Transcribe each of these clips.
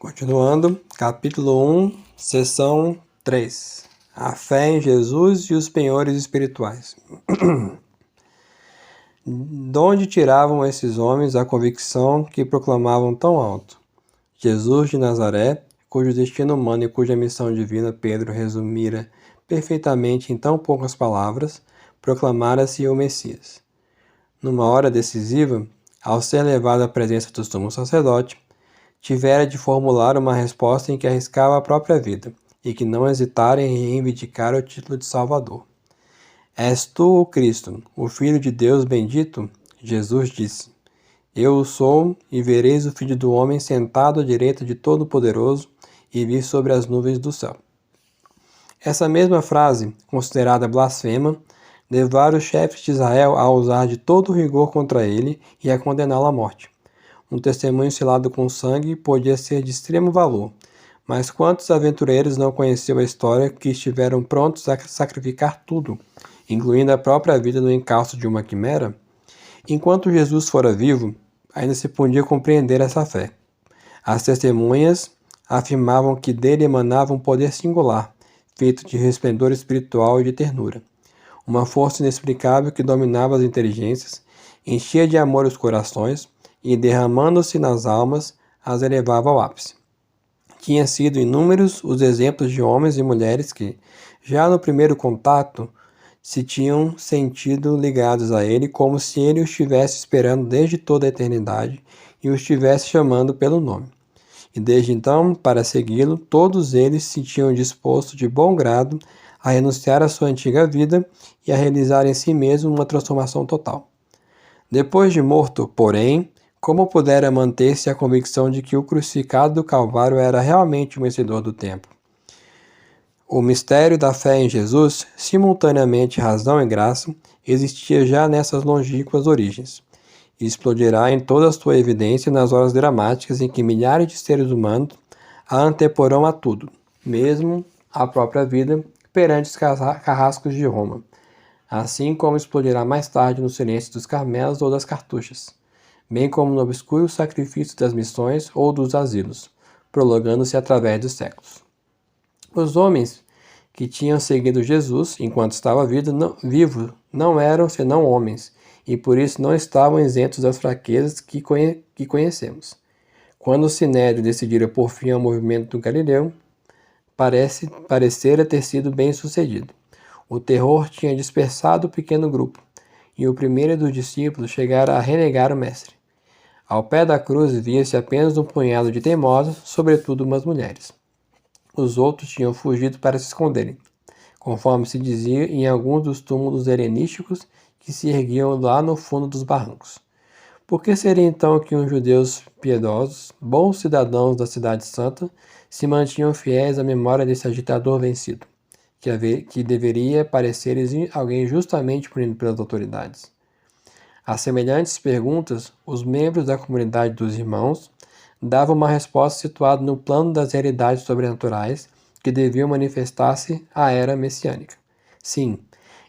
Continuando, capítulo 1, seção 3. A fé em Jesus e os penhores espirituais. De onde tiravam esses homens a convicção que proclamavam tão alto? Jesus de Nazaré, cujo destino humano e cuja missão divina Pedro resumira perfeitamente em tão poucas palavras, proclamara-se o Messias. Numa hora decisiva, ao ser levado à presença do sumo sacerdote, tivera de formular uma resposta em que arriscava a própria vida, e que não hesitara em reivindicar o título de Salvador. És tu o Cristo, o Filho de Deus bendito? Jesus disse. Eu o sou, e vereis o Filho do Homem sentado à direita de Todo-Poderoso e vir sobre as nuvens do céu. Essa mesma frase, considerada blasfema, levara os chefes de Israel a usar de todo o rigor contra ele e a condená-lo à morte. Um testemunho selado com sangue podia ser de extremo valor, mas quantos aventureiros não conheceu a história que estiveram prontos a sacrificar tudo, incluindo a própria vida no encalço de uma quimera? Enquanto Jesus fora vivo, ainda se podia compreender essa fé. As testemunhas afirmavam que dele emanava um poder singular, feito de resplendor espiritual e de ternura. Uma força inexplicável que dominava as inteligências, enchia de amor os corações, e, derramando-se nas almas, as elevava ao ápice. Tinha sido inúmeros os exemplos de homens e mulheres que, já no primeiro contato, se tinham sentido ligados a ele como se ele os estivesse esperando desde toda a eternidade e os estivesse chamando pelo nome. E desde então, para segui-lo, todos eles se tinham disposto de bom grado a renunciar à sua antiga vida e a realizar em si mesmo uma transformação total. Depois de morto, porém, como pudera manter-se a convicção de que o crucificado do Calvário era realmente o vencedor do tempo? O mistério da fé em Jesus, simultaneamente razão e graça, existia já nessas longínquas origens, e explodirá em toda a sua evidência nas horas dramáticas em que milhares de seres humanos a anteporão a tudo, mesmo a própria vida, perante os carrascos de Roma, assim como explodirá mais tarde no silêncio dos Carmelos ou das Cartuchas, bem como no obscuro sacrifício das missões ou dos asilos, prolongando-se através dos séculos. Os homens que tinham seguido Jesus enquanto estava vivo não eram senão homens, e por isso não estavam isentos das fraquezas que conhecemos. Quando o Sinédrio decidira por fim ao movimento do Galileu, parecera ter sido bem sucedido. O terror tinha dispersado o pequeno grupo, e o primeiro dos discípulos chegara a renegar o mestre. Ao pé da cruz via-se apenas um punhado de teimosos, sobretudo umas mulheres. Os outros tinham fugido para se esconderem, conforme se dizia em alguns dos túmulos helenísticos que se erguiam lá no fundo dos barrancos. Por que seria então que uns judeus piedosos, bons cidadãos da cidade santa, se mantinham fiéis à memória desse agitador vencido, que deveria parecer-lhes alguém justamente punido pelas autoridades? A semelhantes perguntas, os membros da comunidade dos irmãos davam uma resposta situada no plano das realidades sobrenaturais que deviam manifestar-se à era messiânica. Sim,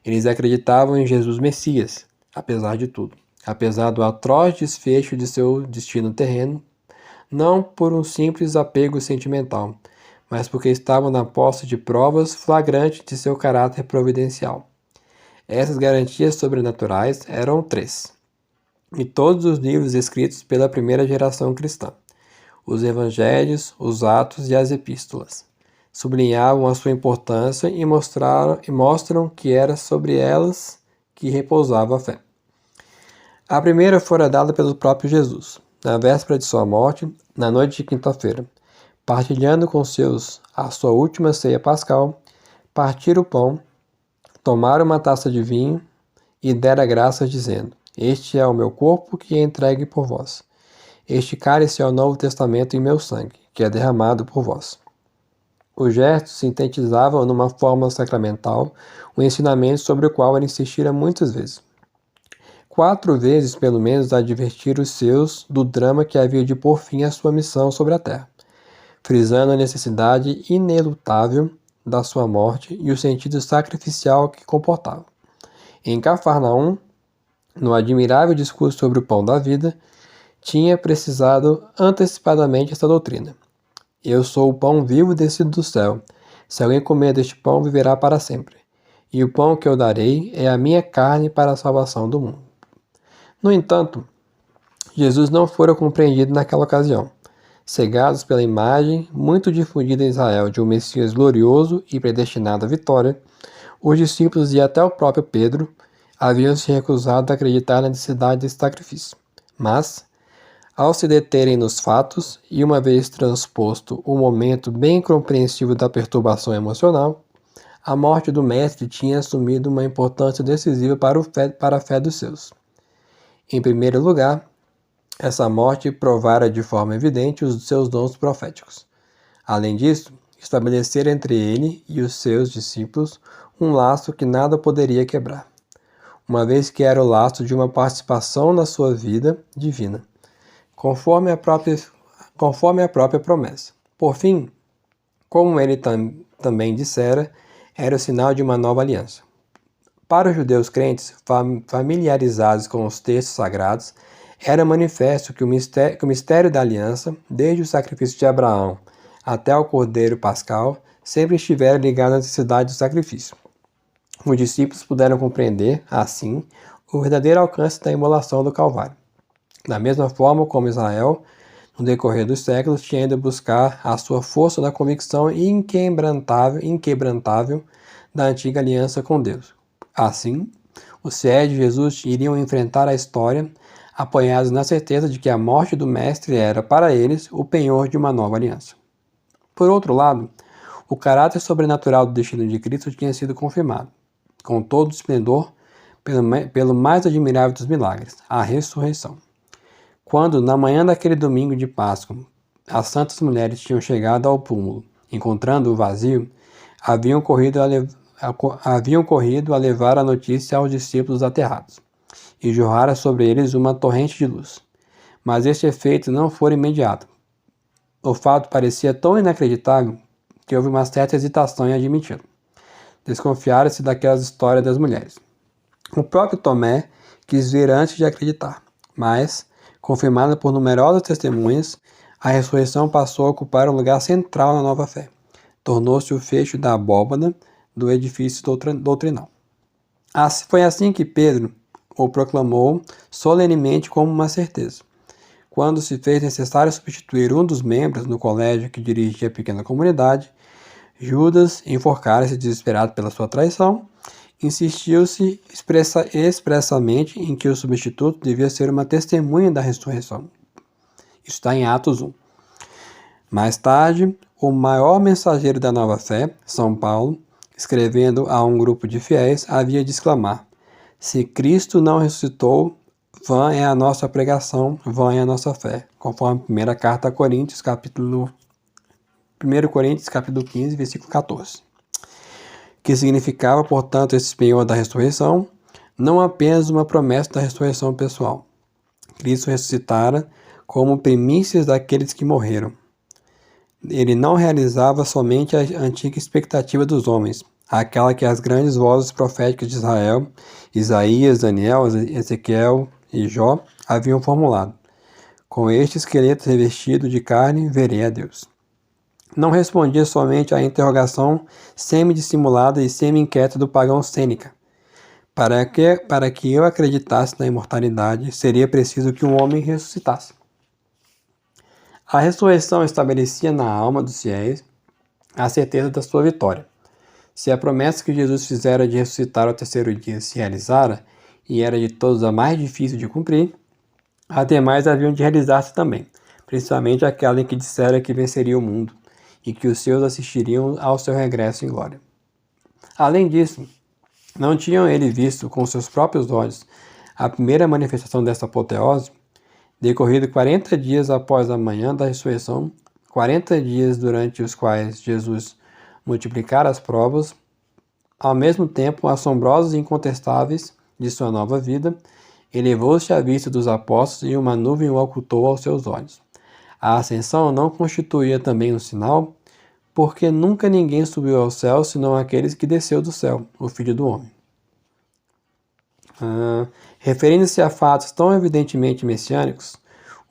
eles acreditavam em Jesus Messias, apesar de tudo, apesar do atroz desfecho de seu destino terreno, não por um simples apego sentimental, mas porque estavam na posse de provas flagrantes de seu caráter providencial. Essas garantias sobrenaturais eram 3, e todos os livros escritos pela primeira geração cristã, os evangelhos, os atos e as epístolas, sublinhavam a sua importância e mostram que era sobre elas que repousava a fé. A primeira fora dada pelo próprio Jesus, na véspera de sua morte, na noite de quinta-feira, partilhando com seus a sua última ceia pascal, partira o pão, tomara uma taça de vinho e dera graças, dizendo: Este é o meu corpo que é entregue por vós. Este cálice é o Novo Testamento em meu sangue, que é derramado por vós. Os gestos sintetizavam numa fórmula sacramental o ensinamento sobre o qual ele insistira muitas vezes. 4 vezes, pelo menos, advertira os seus do drama que havia de pôr fim à sua missão sobre a terra, frisando a necessidade inelutável da sua morte e o sentido sacrificial que comportava. Em Cafarnaum, no admirável discurso sobre o pão da vida, tinha precisado antecipadamente esta doutrina. Eu sou o pão vivo descido do céu. Se alguém comer deste pão, viverá para sempre. E o pão que eu darei é a minha carne para a salvação do mundo. No entanto, Jesus não fora compreendido naquela ocasião. Cegados pela imagem muito difundida em Israel de um Messias glorioso e predestinado à vitória, os discípulos e até o próprio Pedro haviam se recusado a acreditar na necessidade desse sacrifício. Mas, ao se deterem nos fatos, e uma vez transposto o momento bem compreensível da perturbação emocional, a morte do Mestre tinha assumido uma importância decisiva para a fé dos seus. Em primeiro lugar, essa morte provara de forma evidente os seus dons proféticos. Além disso, estabelecer entre ele e os seus discípulos um laço que nada poderia quebrar, uma vez que era o laço de uma participação na sua vida divina, conforme a própria promessa. Por fim, como ele também dissera, era o sinal de uma nova aliança. Para os judeus crentes, familiarizados com os textos sagrados, era manifesto que o mistério da aliança, desde o sacrifício de Abraão até o Cordeiro Pascal, sempre estivera ligado à necessidade do sacrifício. Os discípulos puderam compreender, assim, o verdadeiro alcance da imolação do Calvário. Da mesma forma como Israel, no decorrer dos séculos, tinha ido buscar a sua força na convicção inquebrantável da antiga aliança com Deus. Assim, os fiéis de Jesus iriam enfrentar a história apoiados na certeza de que a morte do Mestre era, para eles, o penhor de uma nova aliança. Por outro lado, o caráter sobrenatural do destino de Cristo tinha sido confirmado, com todo o esplendor, pelo mais admirável dos milagres, a ressurreição. Quando, na manhã daquele domingo de Páscoa, as santas mulheres tinham chegado ao túmulo, encontrando-o vazio, haviam corrido a levar a notícia aos discípulos aterrados, e jorrara sobre eles uma torrente de luz. Mas este efeito não foi imediato. O fato parecia tão inacreditável que houve uma certa hesitação em admiti-lo. Desconfiara-se daquelas histórias das mulheres. O próprio Tomé quis ver antes de acreditar, mas, confirmada por numerosas testemunhas, a ressurreição passou a ocupar um lugar central na nova fé. Tornou-se o fecho da abóbada do edifício doutrinal. Foi assim que Pedro o proclamou solenemente como uma certeza. Quando se fez necessário substituir um dos membros no colégio que dirigia a pequena comunidade, Judas, enforcara-se desesperado pela sua traição, insistiu-se expressamente em que o substituto devia ser uma testemunha da ressurreição. Isso está em Atos 1. Mais tarde, o maior mensageiro da nova fé, São Paulo, escrevendo a um grupo de fiéis, havia de exclamar: se Cristo não ressuscitou, vã é a nossa pregação, vã é a nossa fé, conforme a primeira carta a Coríntios, 1 Coríntios, capítulo 15, versículo 14. Que significava, portanto, esse penhor da ressurreição, não apenas uma promessa da ressurreição pessoal. Cristo ressuscitara como primícias daqueles que morreram. Ele não realizava somente a antiga expectativa dos homens, aquela que as grandes vozes proféticas de Israel, Isaías, Daniel, Ezequiel e Jó haviam formulado. Com este esqueleto revestido de carne, verei a Deus. Não respondia somente à interrogação semi-dissimulada e semi-inquieta do pagão Sêneca. Para que eu acreditasse na imortalidade, seria preciso que um homem ressuscitasse. A ressurreição estabelecia na alma dos fiéis a certeza da sua vitória. Se a promessa que Jesus fizera de ressuscitar ao terceiro dia se realizara, e era de todos a mais difícil de cumprir, as demais haviam de realizar-se também, principalmente aquela em que dissera que venceria o mundo, e que os seus assistiriam ao seu regresso em glória. Além disso, não tinham eles visto com seus próprios olhos a primeira manifestação dessa apoteose? Decorrido 40 dias após a manhã da ressurreição, 40 dias durante os quais Jesus multiplicara as provas, ao mesmo tempo assombrosas e incontestáveis de sua nova vida, elevou-se à vista dos apóstolos e uma nuvem o ocultou aos seus olhos. A ascensão não constituía também um sinal, porque nunca ninguém subiu ao céu senão aqueles que desceu do céu, o Filho do Homem. Referindo-se a fatos tão evidentemente messiânicos,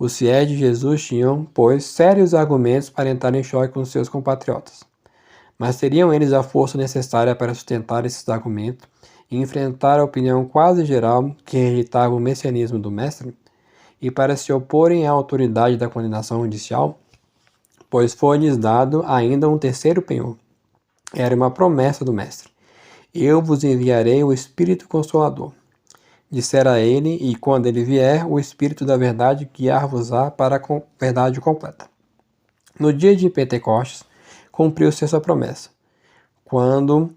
Os fiéis de Jesus tinham, pois, sérios argumentos para entrar em choque com seus compatriotas. Mas teriam eles a força necessária para sustentar esses argumentos e enfrentar a opinião quase geral que rejeitava o messianismo do Mestre? E para se oporem à autoridade da condenação judicial? Pois foi-lhes dado ainda um terceiro penhor. Era uma promessa do Mestre. Eu vos enviarei o Espírito Consolador. Dissera ele, e quando ele vier, o Espírito da verdade guiar-vos-á para a verdade completa. No dia de Pentecostes, cumpriu-se essa promessa. Quando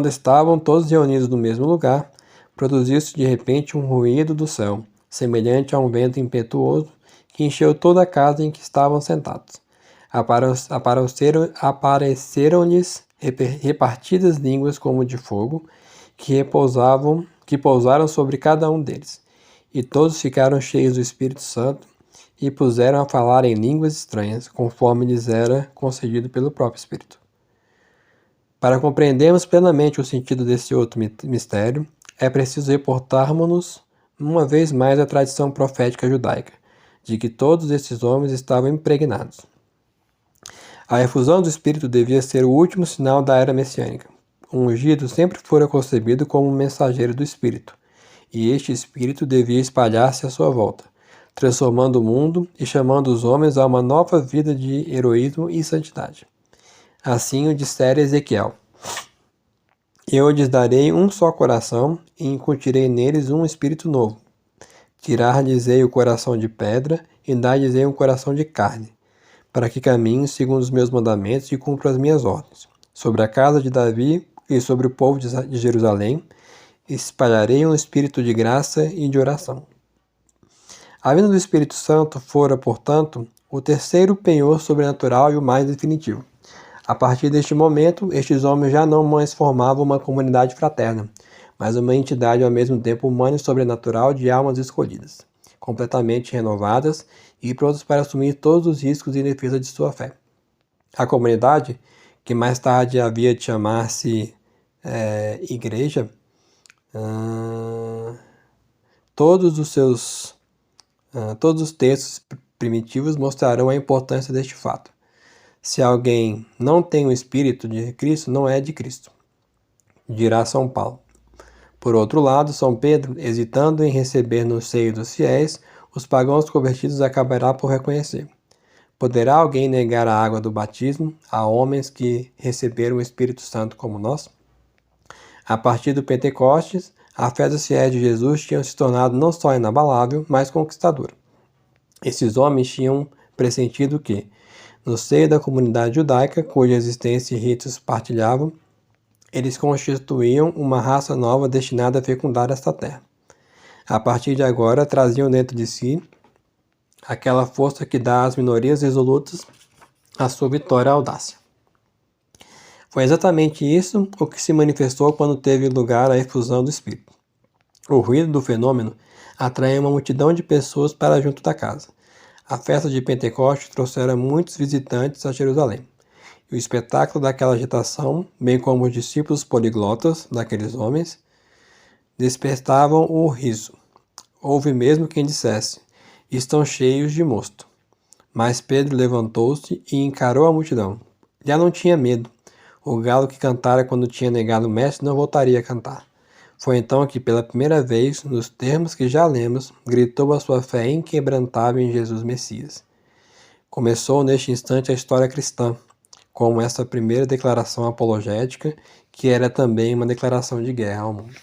estavam todos reunidos no mesmo lugar, produziu-se de repente um ruído do céu, semelhante a um vento impetuoso, que encheu toda a casa em que estavam sentados. Apareceram-lhes repartidas línguas como de fogo, que pousaram sobre cada um deles. E todos ficaram cheios do Espírito Santo e puseram a falar em línguas estranhas, conforme lhes era concedido pelo próprio Espírito. Para compreendermos plenamente o sentido desse outro mistério, é preciso reportarmos-nos uma vez mais à tradição profética judaica, de que todos esses homens estavam impregnados. A efusão do Espírito devia ser o último sinal da era messiânica. O ungido sempre fora concebido como um mensageiro do Espírito, e este Espírito devia espalhar-se à sua volta, transformando o mundo e chamando os homens a uma nova vida de heroísmo e santidade. Assim o dissera Ezequiel: Eu lhes darei um só coração e incutirei neles um espírito novo. Tirar-lhes-ei o coração de pedra e dar-lhes-ei um coração de carne, para que caminhem segundo os meus mandamentos e cumpram as minhas ordens. Sobre a casa de Davi e sobre o povo de Jerusalém espalharei um espírito de graça e de oração. A vinda do Espírito Santo fora, portanto, o terceiro penhor sobrenatural e o mais definitivo. A partir deste momento, estes homens já não mais formavam uma comunidade fraterna, mas uma entidade ao mesmo tempo humana e sobrenatural de almas escolhidas, completamente renovadas e prontas para assumir todos os riscos em defesa de sua fé. A comunidade, que mais tarde havia de chamar-se Igreja, todos os textos primitivos mostrarão a importância deste fato. Se alguém não tem o Espírito de Cristo, não é de Cristo, dirá São Paulo. Por outro lado, São Pedro, hesitando em receber no seio dos fiéis, os pagãos convertidos acabará por reconhecer. Poderá alguém negar a água do batismo a homens que receberam o Espírito Santo como nós? A partir do Pentecostes, a fé dos fiéis de Jesus tinha se tornado não só inabalável, mas conquistadora. Esses homens tinham pressentido que, no seio da comunidade judaica, cuja existência e ritos partilhavam, eles constituíam uma raça nova destinada a fecundar esta terra. A partir de agora, traziam dentro de si aquela força que dá às minorias resolutas a sua vitória e audácia. Foi exatamente isso o que se manifestou quando teve lugar a efusão do Espírito. O ruído do fenômeno atraiu uma multidão de pessoas para junto da casa. A festa de Pentecostes trouxera muitos visitantes a Jerusalém. E o espetáculo daquela agitação, bem como os discípulos poliglotas daqueles homens, despertavam o riso. Houve mesmo quem dissesse: estão cheios de mosto. Mas Pedro levantou-se e encarou a multidão. Já não tinha medo. O galo que cantara quando tinha negado o mestre não voltaria a cantar. Foi então que, pela primeira vez, nos termos que já lemos, gritou a sua fé inquebrantável em Jesus Messias. Começou neste instante a história cristã, como essa primeira declaração apologética, que era também uma declaração de guerra ao mundo.